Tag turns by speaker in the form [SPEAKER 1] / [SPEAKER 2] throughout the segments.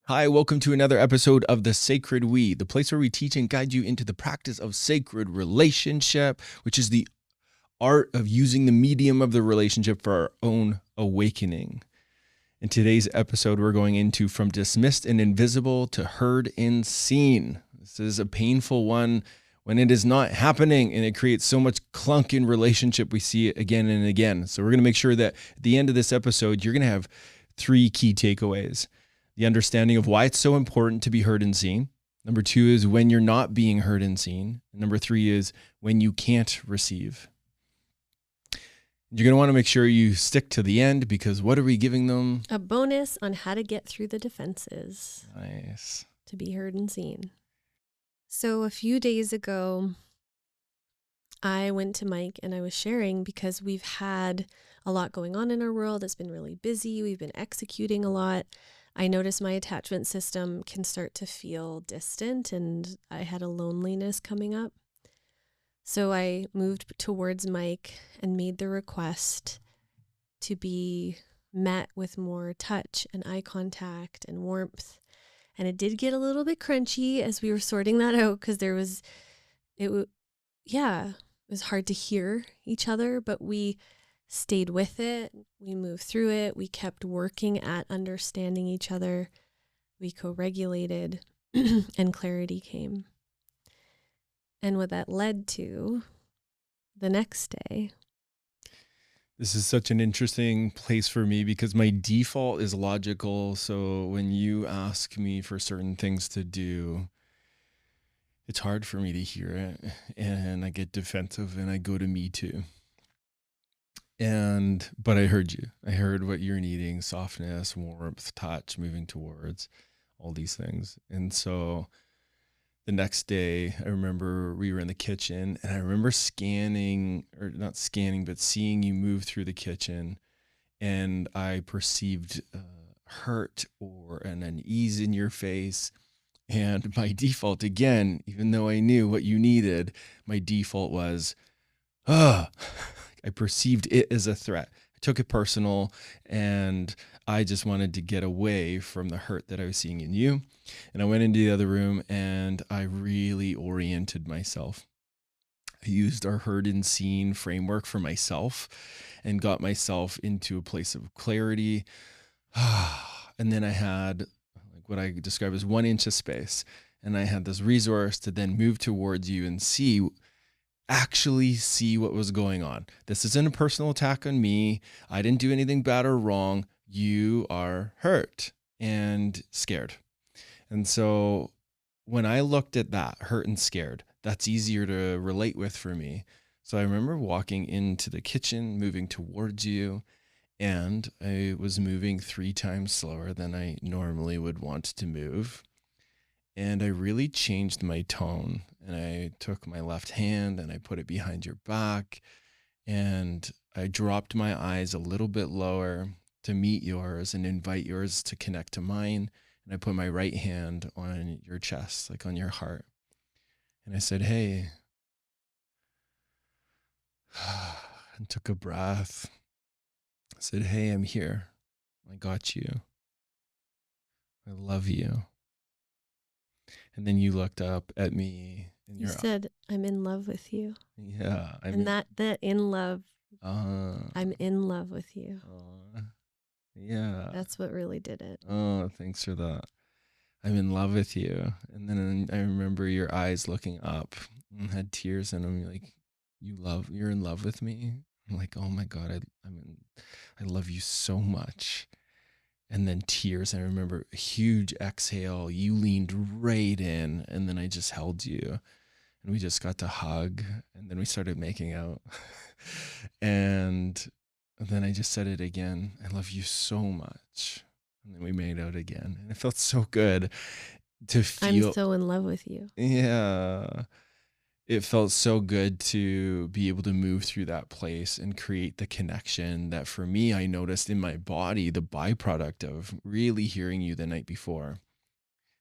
[SPEAKER 1] Hi, welcome to another episode of The Sacred We, the place where we teach and guide you into the practice of sacred relationship, which is the art of using the medium of the relationship for our own awakening. In today's episode, we're going into From Dismissed and Invisible to Heard and Seen. This is a painful one when it is not happening, and it creates so much clunk in relationship. We see it again and again. So we're going to make sure that at the end of this episode, you're going to have 3 key takeaways. The understanding of why it's so important to be heard and seen. Number 2 is when you're not being heard and seen. And number 3 is when you can't receive. You're going to want to make sure you stick to the end, because what are we giving them?
[SPEAKER 2] A bonus on how to get through the defenses.
[SPEAKER 1] Nice.
[SPEAKER 2] To be heard and seen. So a few days ago, I went to Mike and I was sharing because we've had a lot going on in our world. It's been really busy. We've been executing a lot. I noticed my attachment system can start to feel distant, and I had a loneliness coming up. So I moved towards Mike and made the request to be met with more touch and eye contact and warmth. And it did get a little bit crunchy as we were sorting that out, because it was hard to hear each other, but we stayed with it. We moved through it. We kept working at understanding each other. We co-regulated and clarity came. And what that led to the next day.
[SPEAKER 1] This is such an interesting place for me because my default is logical. So when you ask me for certain things to do, it's hard for me to hear it. And I get defensive and I go to me too. But I heard you. I heard what you're needing: softness, warmth, touch, moving towards all these things. And so the next day, I remember we were in the kitchen, and I remember seeing you move through the kitchen, and I perceived hurt or an unease in your face. And my default, again, even though I knew what you needed, my default was, I perceived it as a threat. I took it personal, and I just wanted to get away from the hurt that I was seeing in you. And I went into the other room and I really oriented myself. I used our heard and seen framework for myself and got myself into a place of clarity. And then I had what I describe as 1 inch of space. And I had this resource to then move towards you and actually see what was going on. This isn't a personal attack on me. I didn't do anything bad or wrong. You are hurt and scared. And so when I looked at that, hurt and scared, that's easier to relate with for me. So I remember walking into the kitchen, moving towards you, and I was moving 3 times slower than I normally would want to move. And I really changed my tone, and I took my left hand and I put it behind your back, and I dropped my eyes a little bit lower to meet yours and invite yours to connect to mine. And I put my right hand on your chest, like on your heart. And I said, hey, and took a breath. I said, hey, I'm here. I got you. I love you. And then you looked up at me. And
[SPEAKER 2] You said, I'm in love with you.
[SPEAKER 1] Yeah.
[SPEAKER 2] That in love, I'm in love with you.
[SPEAKER 1] Yeah.
[SPEAKER 2] That's what really did it.
[SPEAKER 1] Oh, thanks for that. I'm in love with you. And then I remember your eyes looking up and had tears in them. You're like, you're in love with me. I'm like, oh my God, I love you so much. And then tears. I remember a huge exhale. You leaned right in, and then I just held you, and we just got to hug, and then we started making out. And then I just said it again. I love you so much. And then we made out again. And it felt so good to feel.
[SPEAKER 2] I'm so in love with you.
[SPEAKER 1] Yeah. It felt so good to be able to move through that place and create the connection that for me, I noticed in my body, the byproduct of really hearing you the night before,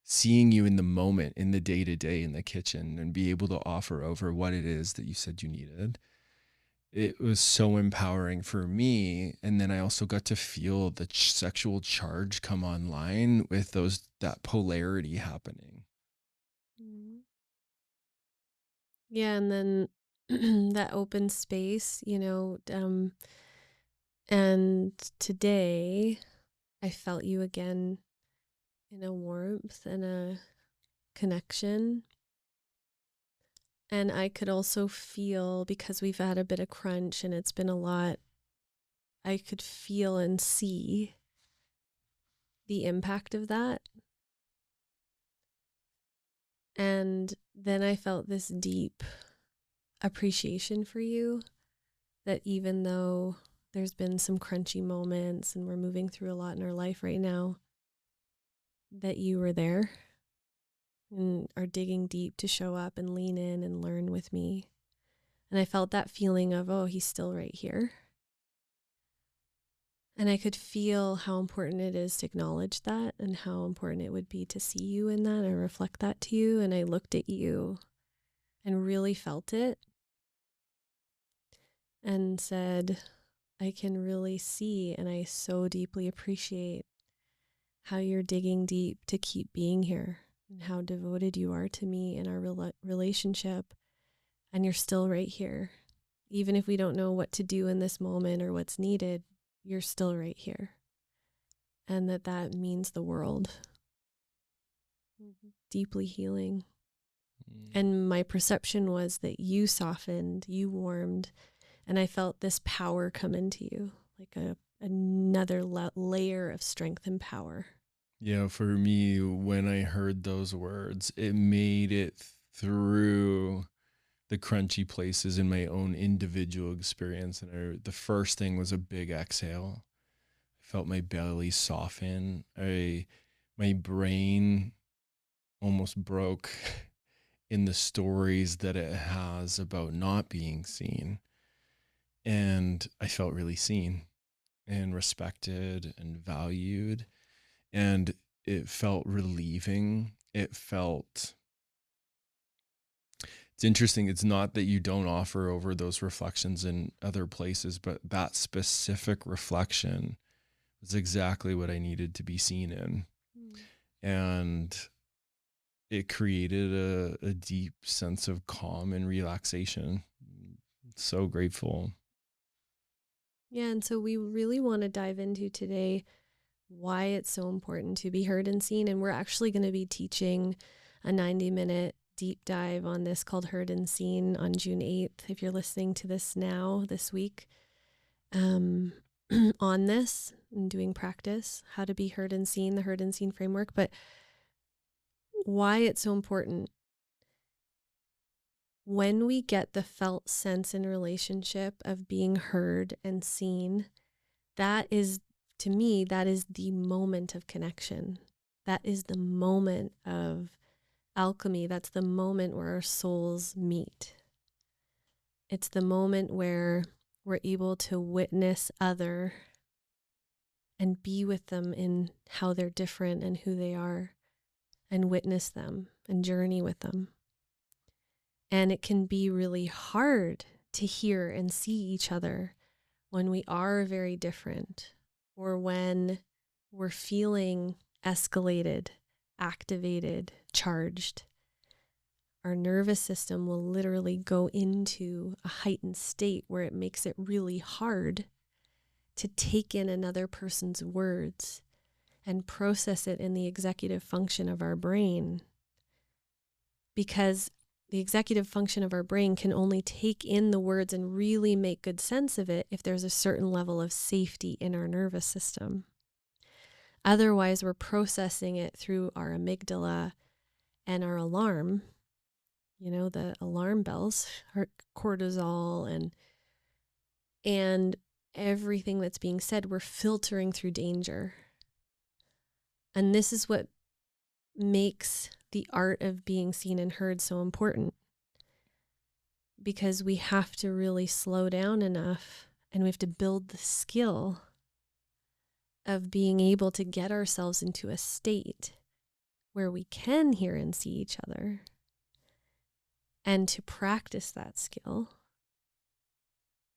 [SPEAKER 1] seeing you in the moment, in the day-to-day in the kitchen, and be able to offer over what it is that you said you needed. it was so empowering for me. And then I also got to feel the sexual charge come online with that polarity happening.
[SPEAKER 2] Mhm. Yeah, and then that open space, and today I felt you again in a warmth and a connection. And I could also feel, because we've had a bit of crunch and it's been a lot, I could feel and see the impact of that. And then I felt this deep appreciation for you, that even though there's been some crunchy moments and we're moving through a lot in our life right now, that you were there and are digging deep to show up and lean in and learn with me. And I felt that feeling of, oh, he's still right here. And I could feel how important it is to acknowledge that, and how important it would be to see you in that and reflect that to you. And I looked at you and really felt it and said, I can really see, and I so deeply appreciate how you're digging deep to keep being here, and how devoted you are to me and our relationship. And you're still right here. Even if we don't know what to do in this moment or what's needed, you're still right here. And that means the world. Deeply healing. And my perception was that you softened, you warmed, and I felt this power come into you, like another layer of strength and power.
[SPEAKER 1] Yeah, for me, when I heard those words, it made it through the crunchy places in my own individual experience. And the first thing was a big exhale. I felt my belly soften. My brain almost broke in the stories that it has about not being seen. And I felt really seen and respected and valued. And it felt relieving. It's interesting. It's not that you don't offer over those reflections in other places, but that specific reflection is exactly what I needed to be seen in. And it created a deep sense of calm and relaxation. So grateful.
[SPEAKER 2] Yeah, and so we really want to dive into today why it's so important to be heard and seen. And we're actually going to be teaching a 90-minute deep dive on this called Heard and Seen on June 8th. If you're listening to this now, this week, on this and doing practice, how to be heard and seen, the heard and seen framework. But why it's so important. When we get the felt sense in relationship of being heard and seen, that is, to me, that is the moment of connection. That is the moment of alchemy. That's the moment where our souls meet. It's the moment where we're able to witness other and be with them in how they're different and who they are, and witness them and journey with them. And it can be really hard to hear and see each other when we are very different, or when we're feeling escalated, activated, charged. Our nervous system will literally go into a heightened state where it makes it really hard to take in another person's words and process it in the executive function of our brain, because the executive function of our brain can only take in the words and really make good sense of it if there's a certain level of safety in our nervous system. Otherwise, we're processing it through our amygdala and our alarm, the alarm bells, our cortisol and everything that's being said, we're filtering through danger. And this is what makes the art of being seen and heard so important, because we have to really slow down enough, and we have to build the skill of being able to get ourselves into a state where we can hear and see each other, and to practice that skill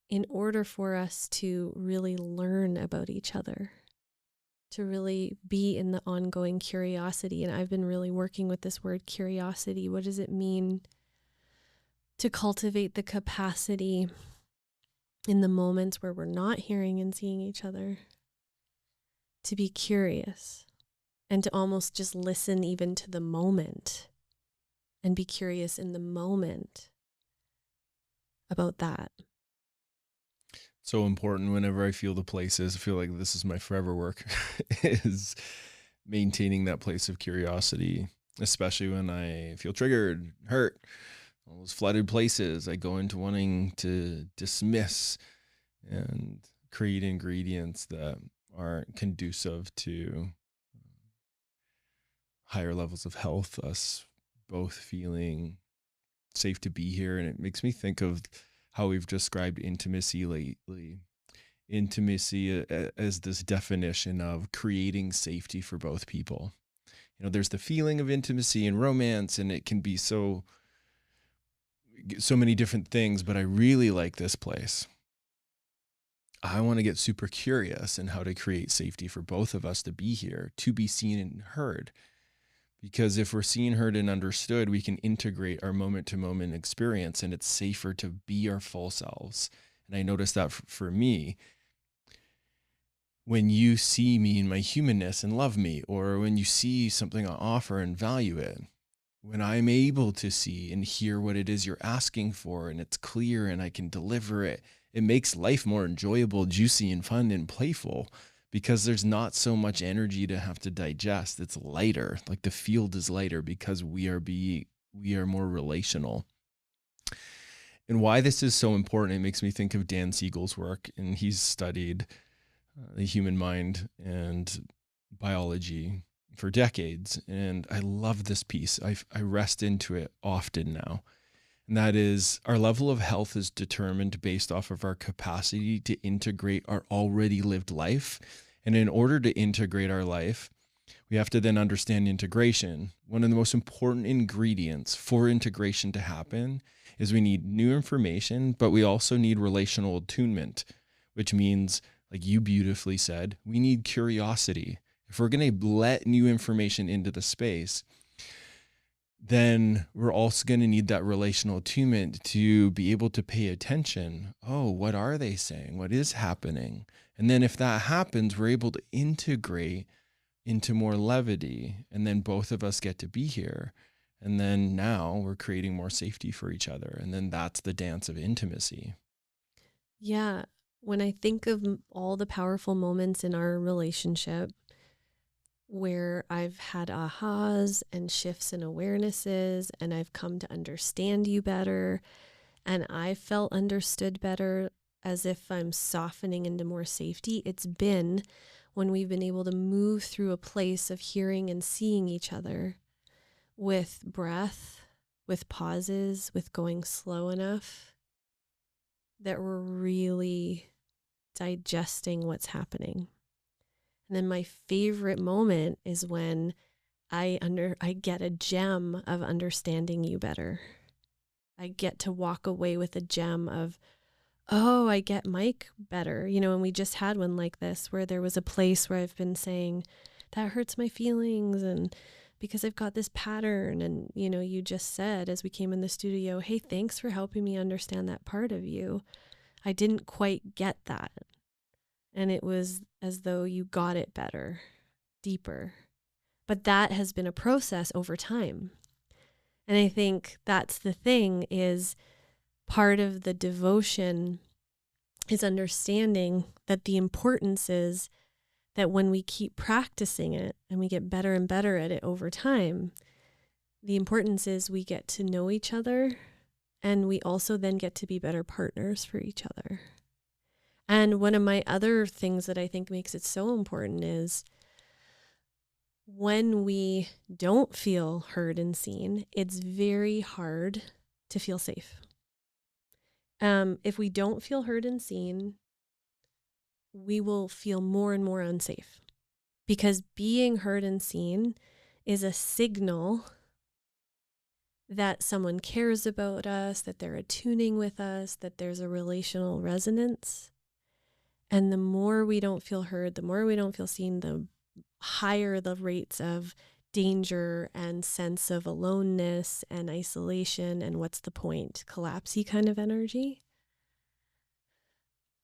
[SPEAKER 2] in order for us to really learn about each other, to really be in the ongoing curiosity. And I've been really working with this word curiosity. What does it mean to cultivate the capacity in the moments where we're not hearing and seeing each other, to be curious and to almost just listen even to the moment and be curious in the moment about that?
[SPEAKER 1] So important whenever I feel the places, I feel like this is my forever work, is maintaining that place of curiosity, especially when I feel triggered, hurt, all those flooded places. I go into wanting to dismiss and create ingredients that aren't conducive to higher levels of health, us both feeling safe to be here. And it makes me think of how we've described intimacy lately. Intimacy as this definition of creating safety for both people. You know, there's the feeling of intimacy and romance, and it can be so many different things, but I really like this place. I want to get super curious in how to create safety for both of us to be here, to be seen and heard. Because if we're seen, heard, and understood, we can integrate our moment to moment experience, and it's safer to be our full selves. And I noticed that for me, when you see me in my humanness and love me, or when you see something I offer and value it, when I'm able to see and hear what it is you're asking for, and it's clear and I can deliver it, it makes life more enjoyable, juicy, and fun and playful, because there's not so much energy to have to digest. It's lighter. Like the field is lighter because we are more relational. And why this is so important, it makes me think of Dan Siegel's work, and he's studied the human mind and biology for decades. And I love this piece. I rest into it often now. And that is, our level of health is determined based off of our capacity to integrate our already lived life. And in order to integrate our life, we have to then understand integration. One of the most important ingredients for integration to happen is we need new information, but we also need relational attunement, which means, like you beautifully said, we need curiosity. If we're going to let new information into the space, then we're also going to need that relational attunement to be able to pay attention. Oh, what are they saying? What is happening? And then if that happens, we're able to integrate into more levity, and then both of us get to be here. And then now we're creating more safety for each other. And then that's the dance of intimacy.
[SPEAKER 2] Yeah. When I think of all the powerful moments in our relationship where I've had ahas and shifts in awarenesses, and I've come to understand you better, and I felt understood better, as if I'm softening into more safety, it's been when we've been able to move through a place of hearing and seeing each other with breath, with pauses, with going slow enough that we're really digesting what's happening. And then my favorite moment is when I get a gem of understanding you better. I get to walk away with a gem of, oh, I get Mike better. You know, and we just had one like this where there was a place where I've been saying, that hurts my feelings, and because I've got this pattern. And, you know, you just said as we came in the studio, hey, thanks for helping me understand that part of you. I didn't quite get that. And it was as though you got it better, deeper. But that has been a process over time. And I think that's the thing, is part of the devotion is understanding that the importance is that when we keep practicing it and we get better and better at it over time, the importance is we get to know each other, and we also then get to be better partners for each other. And one of my other things that I think makes it so important is when we don't feel heard and seen, it's very hard to feel safe. If we don't feel heard and seen, we will feel more and more unsafe, because being heard and seen is a signal that someone cares about us, that they're attuning with us, that there's a relational resonance. And the more we don't feel heard, the more we don't feel seen, the higher the rates of danger and sense of aloneness and isolation and what's the point, collapsey kind of energy.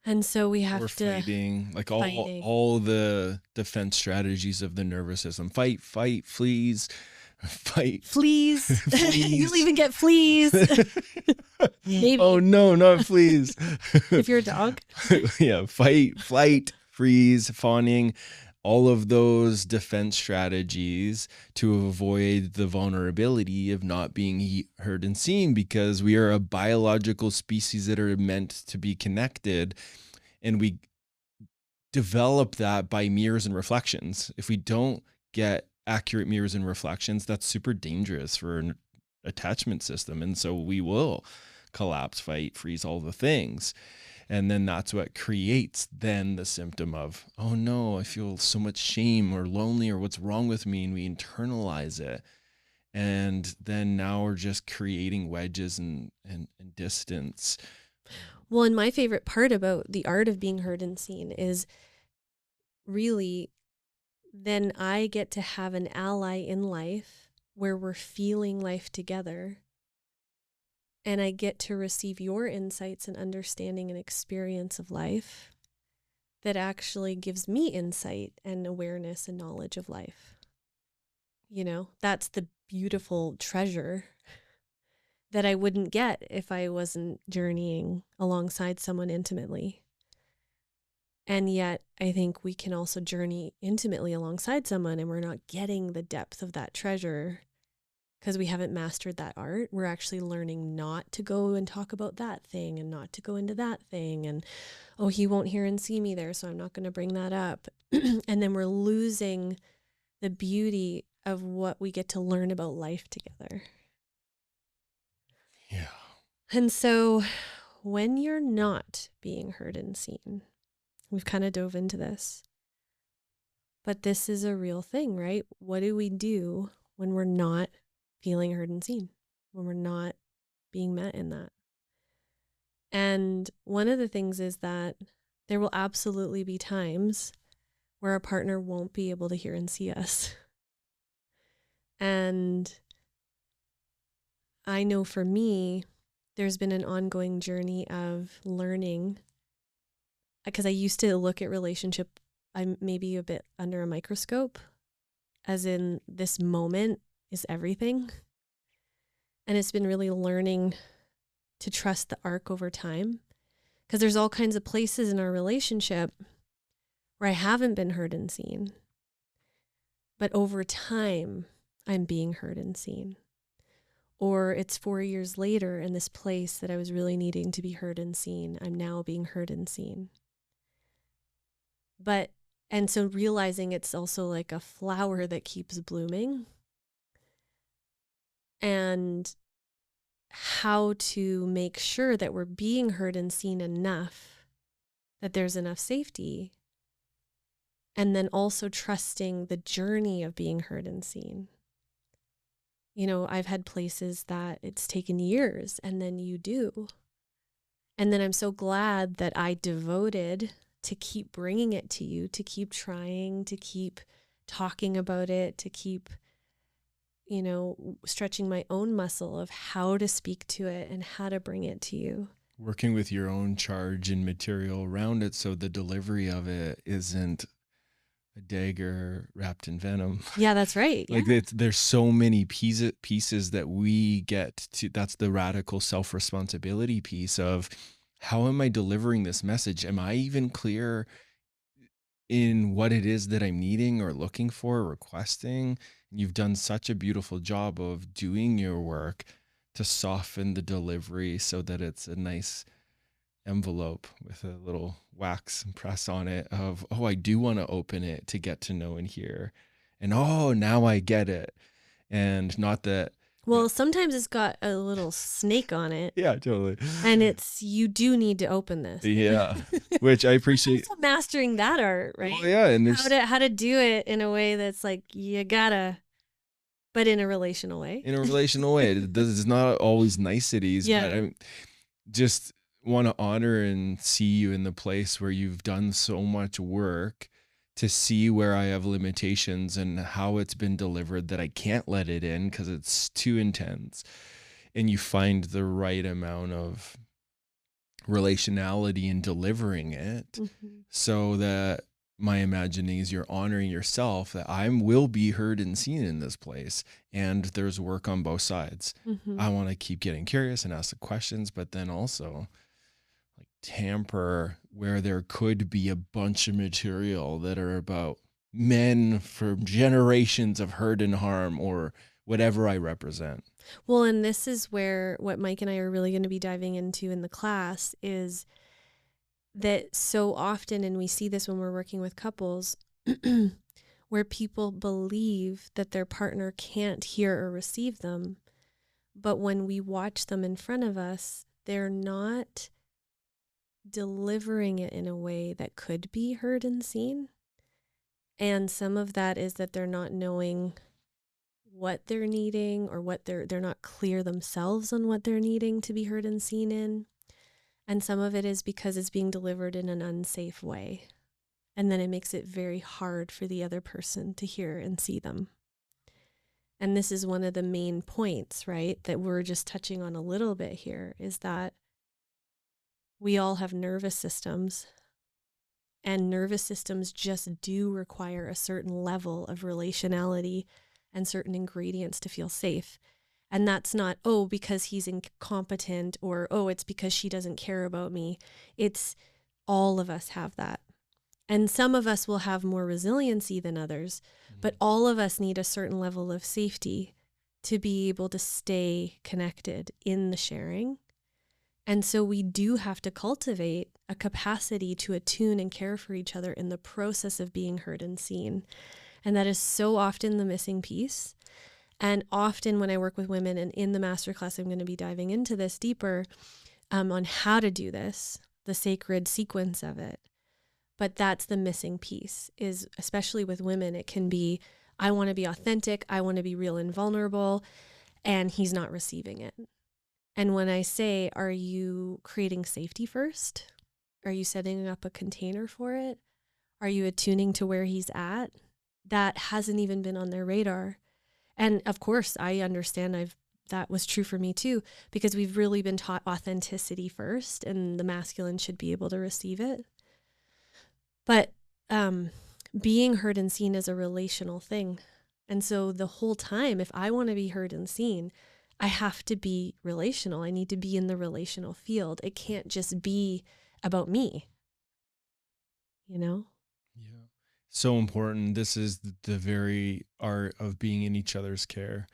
[SPEAKER 2] And so we have
[SPEAKER 1] Or
[SPEAKER 2] to
[SPEAKER 1] fighting, like
[SPEAKER 2] fighting.
[SPEAKER 1] all the defense strategies of the nervous system. Fight, fleas, fight.
[SPEAKER 2] Fleas.
[SPEAKER 1] Fleas.
[SPEAKER 2] You'll even get fleas. Maybe.
[SPEAKER 1] Oh no, not fleas.
[SPEAKER 2] If you're a dog.
[SPEAKER 1] Yeah, fight, flight, freeze, fawning, all of those defense strategies to avoid the vulnerability of not being heard and seen, because we are a biological species that are meant to be connected, and we develop that by mirrors and reflections. If we don't get accurate mirrors and reflections, that's super dangerous for an attachment system. And so we will collapse, fight, freeze, all the things. And then that's what creates then the symptom of, oh no, I feel so much shame or lonely, or what's wrong with me? And we internalize it. And then now we're just creating wedges and distance.
[SPEAKER 2] Well, and my favorite part about the art of being heard and seen is really then I get to have an ally in life where we're feeling life together. And I get to receive your insights and understanding and experience of life that actually gives me insight and awareness and knowledge of life. You know, that's the beautiful treasure that I wouldn't get if I wasn't journeying alongside someone intimately. And yet I think we can also journey intimately alongside someone and we're not getting the depth of that treasure because we haven't mastered that art. We're actually learning not to go and talk about that thing and not to go into that thing. And, oh, he won't hear and see me there, so I'm not going to bring that up. And then we're losing the beauty of what we get to learn about life together.
[SPEAKER 1] Yeah.
[SPEAKER 2] And so when you're not being heard and seen, we've kind of dove into this, but this is a real thing, right? What do we do when we're not feeling heard and seen, when we're not being met in that? And one of the things is that there will absolutely be times where our partner won't be able to hear and see us. And I know for me, there's been an ongoing journey of learning, because I used to look at relationship, I'm maybe a bit under a microscope, as in this moment is everything. And it's been really learning to trust the arc over time, because there's all kinds of places in our relationship where I haven't been heard and seen. But over time, I'm being heard and seen. Or it's 4 years later in this place that I was really needing to be heard and seen, I'm now being heard and seen. And so realizing it's also like a flower that keeps blooming, and how to make sure that we're being heard and seen enough, that there's enough safety, and then also trusting the journey of being heard and seen. You know, I've had places that it's taken years, and then you do. And then I'm so glad that I devoted to keep bringing it to you, to keep trying, to keep talking about it, to keep, you know, stretching my own muscle of how to speak to it and how to bring it to you.
[SPEAKER 1] Working with your own charge and material around it, so the delivery of it isn't a dagger wrapped in venom.
[SPEAKER 2] Yeah, that's right.
[SPEAKER 1] Like there's so many pieces that we get to. That's the radical self-responsibility piece of, how am I delivering this message? Am I even clear in what it is that I'm needing or looking for, or requesting? And you've done such a beautiful job of doing your work to soften the delivery so that it's a nice envelope with a little wax press on it of, oh, I do want to open it to get to know and hear. And oh, now I get it. And not that.
[SPEAKER 2] Well, sometimes it's got a little snake on it.
[SPEAKER 1] Yeah, totally.
[SPEAKER 2] And it's, you do need to open this.
[SPEAKER 1] Yeah. Which I appreciate.
[SPEAKER 2] Also mastering that art, right?
[SPEAKER 1] Well, yeah. And there's
[SPEAKER 2] how to do it in a way that's like, you gotta But in a relational way.
[SPEAKER 1] In a relational way. This is not always niceties,
[SPEAKER 2] Yeah.
[SPEAKER 1] but I just want to honor and see you in the place where you've done so much work to see where I have limitations and how it's been delivered that I can't let it in because it's too intense. And you find the right amount of relationality in delivering it so that my imagining is you're honoring yourself that I will be heard and seen in this place. And there's work on both sides. I want to keep getting curious and ask the questions, but then also like tamper where there could be a bunch of material that are about men for generations of hurt and harm or whatever I represent.
[SPEAKER 2] Well, and this is where what Mike and I are really going to be diving into in the class is that so often, and we see this when we're working with couples, where people believe that their partner can't hear or receive them. But when we watch them in front of us, they're not delivering it in a way that could be heard and seen. And some of that is that they're not knowing what they're needing or what they're not clear themselves on what they're needing to be heard and seen in. And some of it is because it's being delivered in an unsafe way. And then it makes it very hard for the other person to hear and see them. And this is one of the main points, right, that we're just touching on a little bit here, is that we all have nervous systems, and nervous systems just do require a certain level of relationality and certain ingredients to feel safe. And that's not, oh, because he's incompetent, or, oh, it's because she doesn't care about me. It's all of us have that. And some of us will have more resiliency than others, but all of us need a certain level of safety to be able to stay connected in the sharing. And so we do have to cultivate a capacity to attune and care for each other in the process of being heard and seen. And that is so often the missing piece. And often when I work with women, and in the masterclass, I'm going to be diving into this deeper on how to do this, the sacred sequence of it. But that's the missing piece, is especially with women, it can be, I want to be authentic, I want to be real and vulnerable, and he's not receiving it. And when I say, are you creating safety first? Are you setting up a container for it? Are you attuning to where he's at? That hasn't even been on their radar. And of course, I understand that was true for me too, because we've really been taught authenticity first, and the masculine should be able to receive it. But being heard and seen is a relational thing. And so the whole time, if I want to be heard and seen, I have to be relational. I need to be in the relational field. It can't just be about me, you know?
[SPEAKER 1] Yeah. So important. This is the very art of being in each other's care.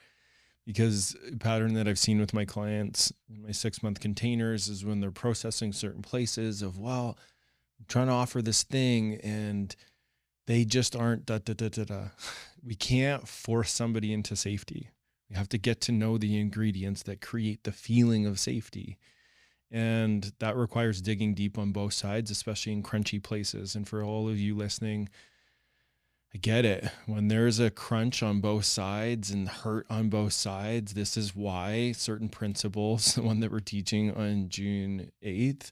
[SPEAKER 1] Because a pattern that I've seen with my clients in my 6-month containers is when they're processing certain places of, well, I'm trying to offer this thing and they just aren't We can't force somebody into safety. We have to get to know the ingredients that create the feeling of safety. And that requires digging deep on both sides, especially in crunchy places. And for all of you listening, I get it. When there's a crunch on both sides and hurt on both sides, this is why certain principles, the one that we're teaching on June 8th,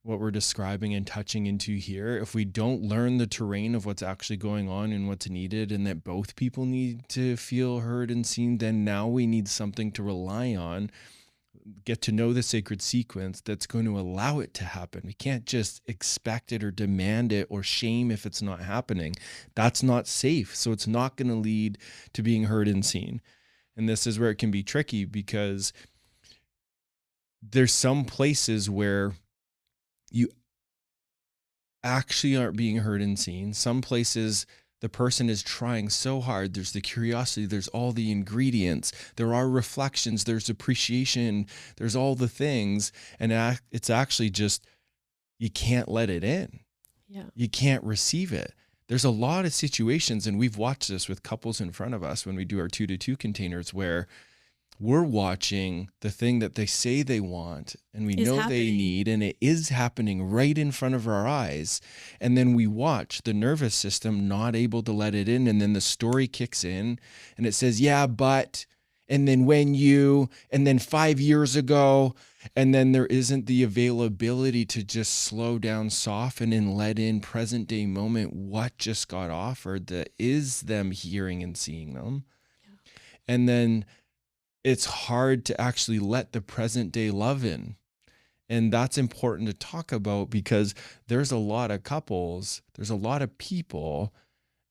[SPEAKER 1] what we're describing and touching into here, if we don't learn the terrain of what's actually going on and what's needed, and that both people need to feel heard and seen, then now we need something to rely on, get to know the sacred sequence that's going to allow it to happen. We can't just expect it or demand it or shame if it's not happening. That's not safe. So it's not going to lead to being heard and seen. And this is where it can be tricky, because there's some places where you actually aren't being heard and seen. Some places the person is trying so hard. There's the curiosity. There's all the ingredients. There are reflections. There's appreciation. There's all the things. And it's actually just, you can't let it in.
[SPEAKER 2] Yeah.
[SPEAKER 1] You can't receive it. There's a lot of situations, and we've watched this with couples in front of us when we do our 2-to-2 containers, where we're watching the thing that they say they want and we
[SPEAKER 2] Is
[SPEAKER 1] know they
[SPEAKER 2] happening.
[SPEAKER 1] need, and it is happening right in front of our eyes. And then we watch the nervous system not able to let it in. And then the story kicks in and it says, yeah, but, and then when you, and then 5 years ago, and then there isn't the availability to just slow down, soften, and let in present day moment what just got offered that is them hearing and seeing them.
[SPEAKER 2] Yeah.
[SPEAKER 1] And then it's hard to actually let the present day love in. And that's important to talk about because there's a lot of couples, there's a lot of people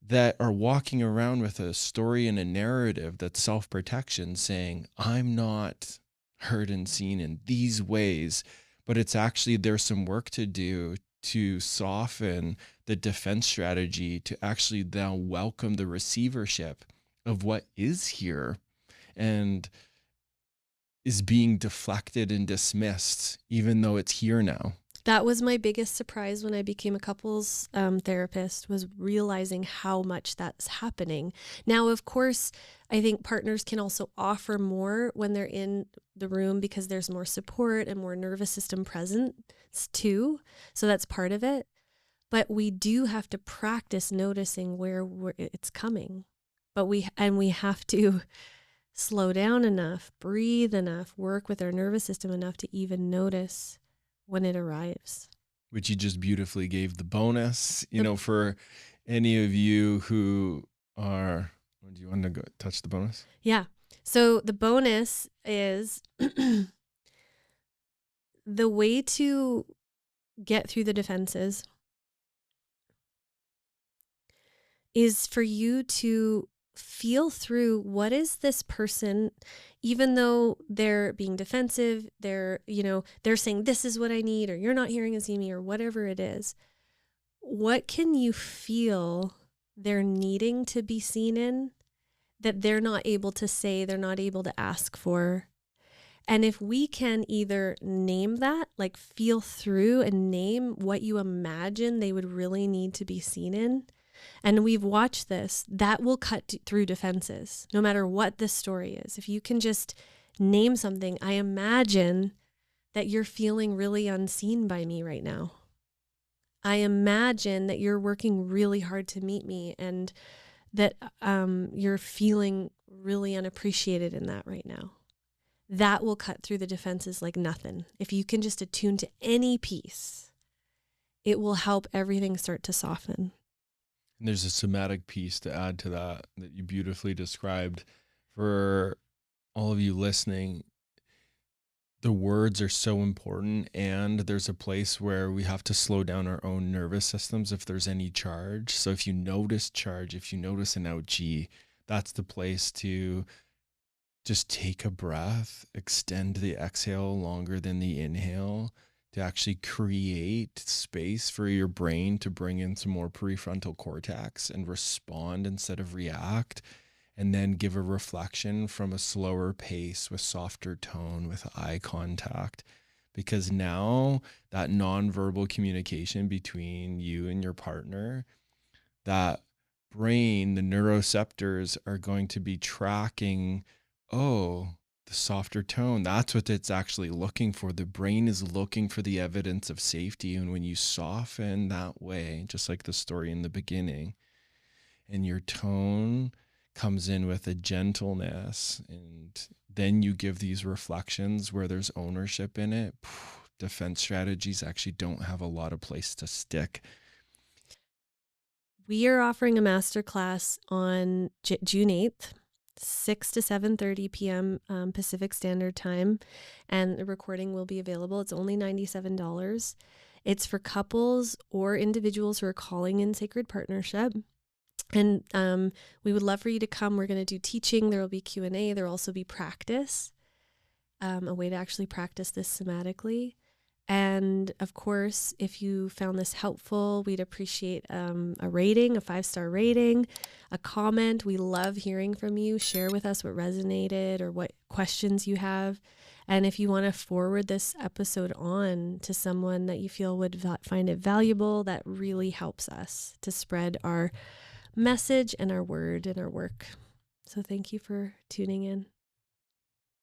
[SPEAKER 1] that are walking around with a story and a narrative that's self-protection, saying, I'm not heard and seen in these ways. But it's actually, there's some work to do to soften the defense strategy to actually now welcome the receivership of what is here and is being deflected and dismissed, even though it's here now.
[SPEAKER 2] That was my biggest surprise when I became a couples therapist, was realizing how much that's happening. Now, of course, I think partners can also offer more when they're in the room because there's more support and more nervous system presence too. So that's part of it. But we do have to practice noticing where it's coming. But we have to slow down enough, breathe enough, work with our nervous system enough to even notice when it arrives.
[SPEAKER 1] Which you just beautifully gave the bonus, for any of you who are, do you want to go touch the bonus?
[SPEAKER 2] Yeah. So the bonus is the way to get through the defenses is for you to feel through what is this person, even though they're being defensive, they're saying this is what I need, or you're not hearing and seeing me, or whatever it is. What can you feel they're needing to be seen in that they're not able to say, they're not able to ask for? And if we can either name that, like feel through and name what you imagine they would really need to be seen in, and we've watched this, that will cut through defenses, no matter what the story is. If you can just name something, I imagine that you're feeling really unseen by me right now. I imagine that you're working really hard to meet me and that you're feeling really unappreciated in that right now. That will cut through the defenses like nothing. If you can just attune to any piece, it will help everything start to soften.
[SPEAKER 1] And there's a somatic piece to add to that you beautifully described. For all of you listening, the words are so important, and there's a place where we have to slow down our own nervous systems if there's any charge. So if you notice charge, if you notice an ouchie, that's the place to just take a breath, extend the exhale longer than the inhale, to actually create space for your brain to bring in some more prefrontal cortex and respond instead of react, and then give a reflection from a slower pace with softer tone, with eye contact. Because now that nonverbal communication between you and your partner, that brain, the neuroreceptors are going to be tracking, oh, the softer tone. That's what it's actually looking for. The brain is looking for the evidence of safety. And when you soften that way, just like the story in the beginning, and your tone comes in with a gentleness, and then you give these reflections where there's ownership in it, defense strategies actually don't have a lot of place to stick.
[SPEAKER 2] We are offering a masterclass on June 8th. 6 to 7:30 p.m. Pacific Standard Time, and the recording will be available. It's only $97. It's for couples or individuals who are calling in sacred partnership. And we would love for you to come. We're going to do teaching. There will be Q&A. There will also be practice, a way to actually practice this somatically. And of course, if you found this helpful, we'd appreciate a rating, a 5-star rating, a comment. We love hearing from you. Share with us what resonated or what questions you have. And if you want to forward this episode on to someone that you feel would find it valuable, that really helps us to spread our message and our word and our work. So thank you for tuning in.